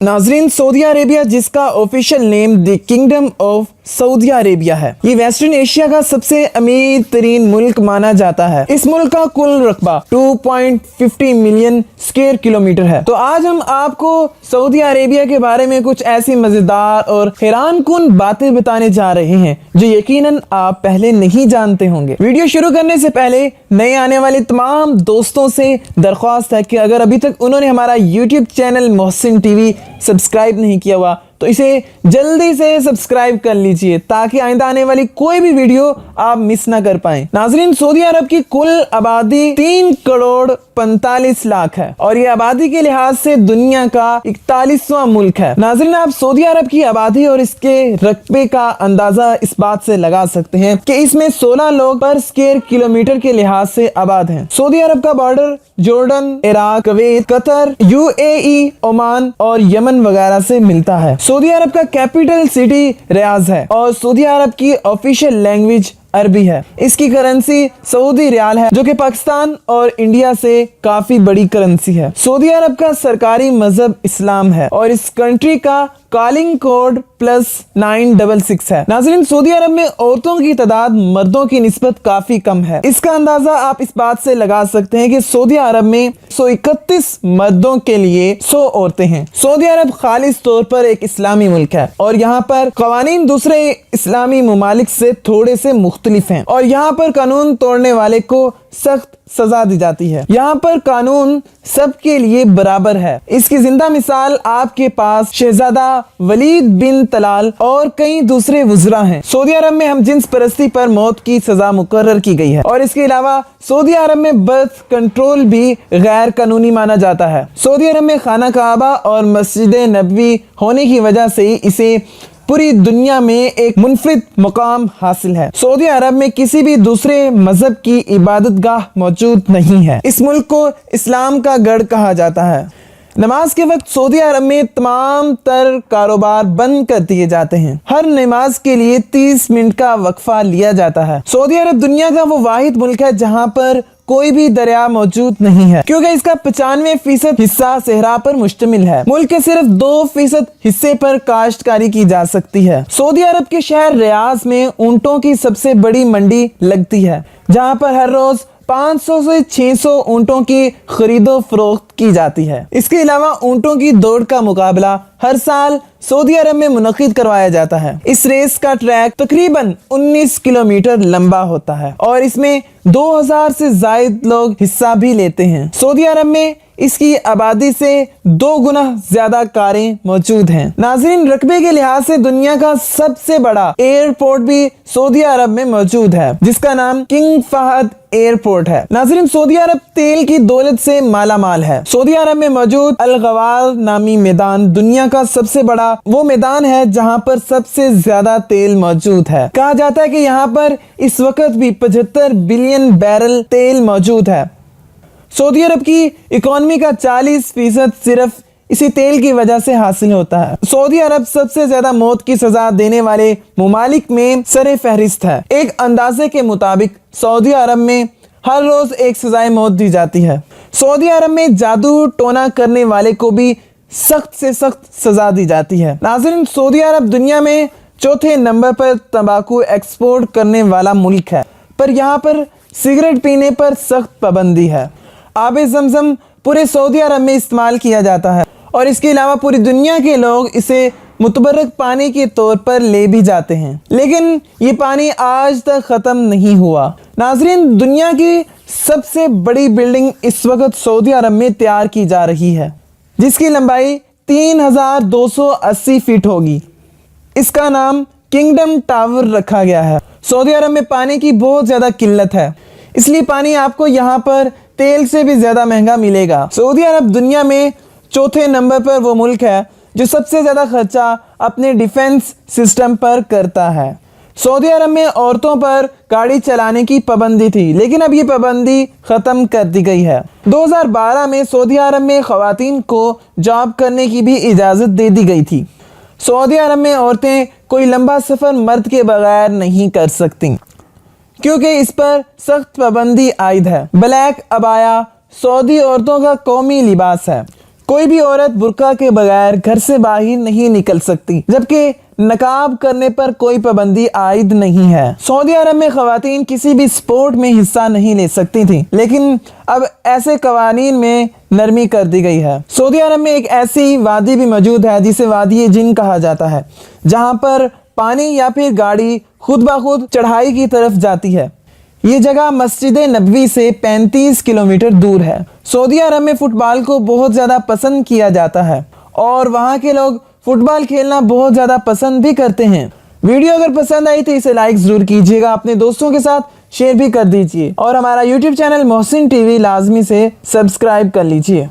नाजरीन, Saudi Arabia जिसका official name the kingdom of Saudi Arabia है, ये वेस्टर्न एशिया का सबसे अमीर तरीन मुल्क माना जाता है। इस मुल्क का कुल रकबा 2.50 मिलियन स्क्वायर किलोमीटर है। तो आज हम आपको सऊदी अरेबिया के बारे में कुछ ऐसी मजेदार और हैरान कुन बातें बताने जा रहे हैं जो यकीनन आप पहले नहीं जानते होंगे। वीडियो शुरू करने से पहले नए आने वाले तमाम दोस्तों से दरख्वास्त है कि अगर अभी तक उन्होंने हमारा YouTube channel Mohsin TV subscribe नहीं किया हुआ तो इसे जल्दी से सब्सक्राइब कर लीजिए ताकि आइंदा आने वाली कोई भी वीडियो आप मिस ना कर पाएं। नाजरीन, सऊदी अरब की कुल आबादी 3 करोड़ 45 लाख है और ये आबादी के लिहाज से दुनिया का 41वां मुल्क है। नाजरीन, आप सऊदी अरब की आबादी और इसके रकबे का अंदाजा इस बात से लगा सकते हैं कि इसमें 16 लोग पर स्क्वायर किलोमीटर के लिहाज से आबाद हैं। सऊदी अरब का border Jordan, Iraq, Kuwait, Qatar, UAE, Oman और यमन वगैरह से मिलता है। सऊदी अरब का कैपिटल सिटी रियाद है और सऊदी अरब की ऑफिशियल लैंग्वेज अरबी है। इसकी करेंसी सऊदी रियाल है जो कि पाकिस्तान और इंडिया से काफी बड़ी करेंसी है। सऊदी अरब का सरकारी मजहब इस्लाम है और इस कंट्री का कॉलिंग कोड +966 है। नाज़रीन, सऊदी अरब में औरतों की तादाद मर्दों की निस्बत काफी कम है। इसका अंदाजा आप इस बात से लगा सकते हैं कि सऊदी अरब में 131 मर्दों के लिए 100 औरतें हैं। सऊदी अरब खालिस तौर पर एक इस्लामी मुल्क है और यहाँ पर कवानीन दूसरे इस्लामी ममालिक से थोड़े से मुख्तलिफ हैं और यहाँ पर कानून तोड़ने वाले को सख्त सजा दी जाती है। यहाँ पर कानून सबके लिए बराबर है। इसकी जिंदा मिसाल आपके पास शहजादा वलीद बिन तलाल और कई दूसरे वज़रा हैं। सऊदी अरब में हम जिन्स परस्ती पर मौत की सजा मुकर्रर की गई है और इसके अलावा सऊदी अरब में बर्थ कंट्रोल भी गैर कानूनी माना जाता है। सऊदी अरब में खाना काबा और मस्जिद नबवी होने की वजह से इसे पूरी दुनिया में एक मुनफरिद मुकाम हासिल है। सऊदी अरब में किसी भी दूसरे मजहब की इबादतगाह मौजूद नहीं है। इस मुल्क को इस्लाम का गढ़ कहा जाता है। नमाज के वक्त सऊदी अरब में तमाम तर कारोबार बंद कर दिए जाते हैं। हर नमाज के लिए 30 मिनट का वक्फा लिया जाता है। सऊदी अरब दुनिया का वो वाहिद मुल्क है जहाँ पर कोई भी दरिया मौजूद नहीं है क्योंकि इसका 95% हिस्सा सहरा पर मुश्तमिल है। मुल्क के सिर्फ 2% हिस्से पर काश्तकारी की जा सकती है। सऊदी अरब के शहर रियाद में ऊंटों की सबसे बड़ी मंडी लगती है जहां पर हर रोज 500 से 600 ऊंटों की खरीदो फरोख्त की जाती है। इसके अलावा ऊंटों की दौड़ का मुकाबला हर साल सऊदी अरब में मुनक्किद करवाया जाता है। इस रेस का ट्रैक तकरीबन 19 किलोमीटर लंबा होता है और इसमें 2000 से ज्यादा लोग हिस्सा भी लेते हैं। सऊदी अरब में इसकी आबादी से 2 गुना ज्यादा कारें मौजूद हैं। नाज़रीन, रकबे के लिहाज से दुनिया का सबसे बड़ा एयरपोर्ट भी सऊदी अरब में मौजूद है जिसका नाम किंग फहद एयरपोर्ट है। नाज़रीन, सऊदी अरब तेल की दौलत से माला माल है। सऊदी अरब में मौजूद अल गवाल नामी मैदान दुनिया का सबसे बड़ा वो मैदान है जहां पर सबसे ज्यादा तेल मौजूद है। कहा जाता है कि यहाँ पर इस वक्त भी 75 बिलियन बैरल तेल मौजूद है। सऊदी अरब की इकोनॉमी का 40% सिर्फ इसी तेल की वजह से हासिल होता है। सऊदी अरब सबसे ज्यादा मौत की सजा देने वाले ममालिक में सरे फहरिस्त है। एक अंदाजे के मुताबिक सऊदी अरब में हर रोज एक सजाए मौत दी जाती है। सऊदी अरब में जादू टोना करने वाले को भी सख्त से सख्त सजा दी जाती है। नाज़रीन, सऊदी अरब दुनिया में 4थे नंबर पर तंबाकू एक्सपोर्ट करने वाला मुल्क है पर यहाँ पर सिगरेट पीने पर सख्त पाबंदी है। आबे ज़मज़म पूरे सऊदी अरब में इस्तेमाल किया जाता है और इसके अलावा पूरी दुनिया के लोग इसे मुतबर्रक पानी के तौर पर ले भी जाते हैं, लेकिन ये पानी आज तक ख़त्म नहीं हुआ। नाज़रीन, दुनिया की सबसे बड़ी बिल्डिंग इस वक्त सऊदी अरब में तैयार की जा रही है जिसकी लंबाई 3280 फीट होगी। इसका नाम किंगडम टावर रखा गया है। सऊदी अरब में पानी की बहुत ज़्यादा किल्लत है, इसलिए पानी आपको यहाँ पर तेल से भी ज़्यादा महंगा मिलेगा। सऊदी अरब दुनिया में 4थे नंबर पर वो मुल्क है जो सबसे ज़्यादा खर्चा अपने डिफेंस सिस्टम पर करता है। सऊदी अरब में औरतों पर गाड़ी चलाने की पाबंदी थी लेकिन अब ये पाबंदी ख़त्म कर दी गई है। 2012 में सऊदी अरब में ख़वातीन को जॉब करने की भी इजाज़त दे दी गई थी। सऊदी अरब में औरतें कोई लंबा सफ़र मर्द के बगैर नहीं कर सकती क्योंकि इस पर सख्त पाबंदी आयद है। ब्लैक अबाया सऊदी औरतों का कौमी लिबास है। कोई भी औरत बुर्का के बगैर घर से बाहर नहीं निकल सकती, जबकि नकाब करने पर कोई पाबंदी आयद नहीं है। सऊदी अरब में खवातीन किसी भी स्पोर्ट में हिस्सा नहीं ले सकती थी, लेकिन अब ऐसे कवानीन में नरमी कर दी गई है। सऊदी अरब में एक ऐसी वादी भी मौजूद है जिसे वादी जिन कहा जाता है, जहां पर पानी या फिर गाड़ी खुद ब खुद चढ़ाई की तरफ जाती है। ये जगह मस्जिद नबवी से 35 किलोमीटर दूर है। सऊदी अरब में फुटबॉल को बहुत ज़्यादा पसंद किया जाता है और वहाँ के लोग फुटबॉल खेलना बहुत ज़्यादा पसंद भी करते हैं। वीडियो अगर पसंद आई तो इसे लाइक ज़रूर कीजिएगा, अपने दोस्तों के साथ शेयर भी कर दीजिए और हमारा यूट्यूब चैनल मोहसिन टीवी लाजमी से सब्सक्राइब कर लीजिए।